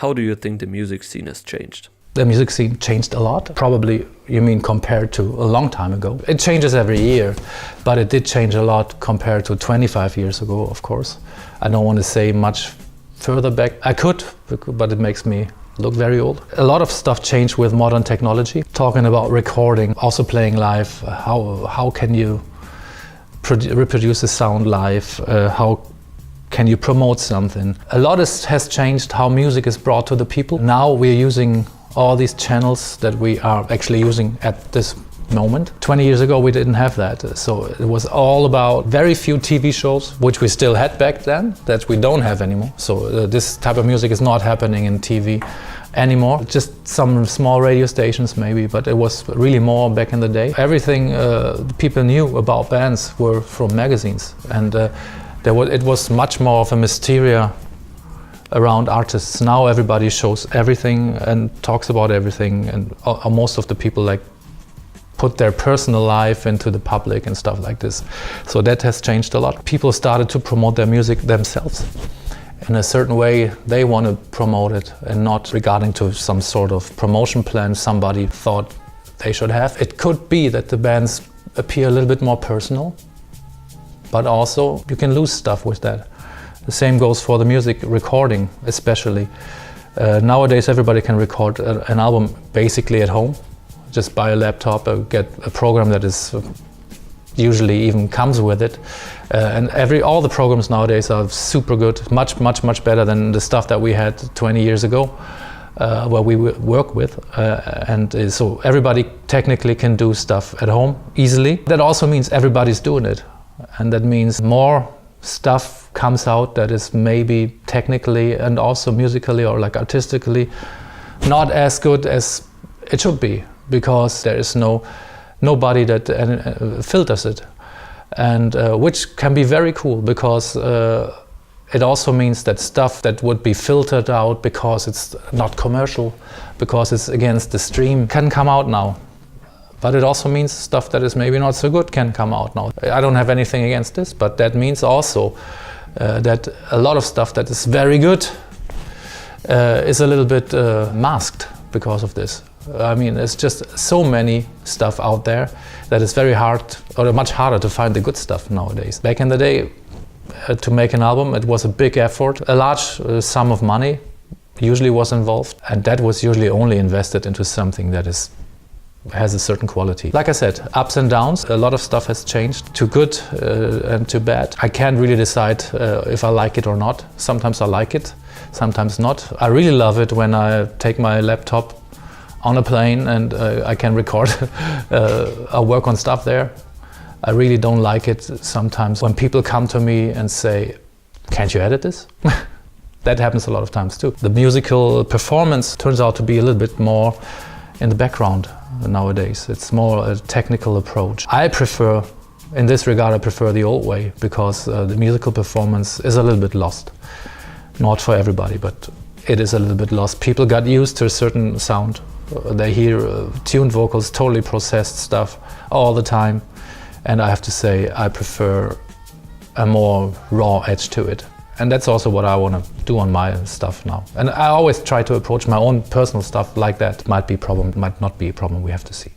How do you think the music scene has changed? The music scene changed a lot. Probably, you mean compared to a long time ago. It changes every year, but it did change a lot compared to 25 years ago, of course. I don't want to say much further back. I could, but it makes me look very old. A lot of stuff changed with modern technology. Talking about recording, also playing live. How can you reproduce a sound live? How can you promote something? A lot has changed how music is brought to the people. Now we're using all these channels that we are actually using at this moment. 20 years ago we didn't have that. So it was all about very few TV shows, which we still had back then, that we don't have anymore. So this type of music is not happening in TV anymore. Just some small radio stations maybe, but it was really more back in the day. Everything people knew about bands were from magazines, and it was much more of a mystery around artists. Now everybody shows everything and talks about everything, and most of the people like put their personal life into the public and stuff like this. So that has changed a lot. People started to promote their music themselves. In a certain way, they want to promote it, and not regarding to some sort of promotion plan somebody thought they should have. It could be that the bands appear a little bit more personal, but also you can lose stuff with that. The same goes for the music recording, especially. Nowadays everybody can record an album basically at home. Just buy a laptop, get a program that is usually even comes with it. And all the programs nowadays are super good, much better than the stuff that we had 20 years ago, where we work with. So everybody technically can do stuff at home easily. That also means everybody's doing it. And that means more stuff comes out that is maybe technically and also musically or like artistically not as good as it should be, because there is nobody that filters it, and which can be very cool, because it also means that stuff that would be filtered out because it's not commercial, because it's against the stream, can come out now. But it also means stuff that is maybe not so good can come out now. I don't have anything against this, but that means also that a lot of stuff that is very good is a little bit masked because of this. I mean, it's just so many stuff out there that it's very hard, or much harder to find the good stuff nowadays. Back in the day, to make an album, it was a big effort. A large sum of money usually was involved, and that was usually only invested into something that has a certain quality. Like I said, ups and downs. A lot of stuff has changed, to good and to bad. I can't really decide if I like it or not. Sometimes I like it, sometimes not. I really love it when I take my laptop on a plane and I can record I work on stuff there. I really don't like it sometimes when people come to me and say, "Can't you edit this?" That happens a lot of times too. The musical performance turns out to be a little bit more in the background nowadays. It's more a technical approach. In this regard, I prefer the old way, because the musical performance is a little bit lost. Not for everybody, but it is a little bit lost. People got used to a certain sound. They hear tuned vocals, totally processed stuff all the time. And I have to say, I prefer a more raw edge to it. And that's also what I want to do on my stuff now. And I always try to approach my own personal stuff like that. Might be a problem, might not be a problem, we have to see.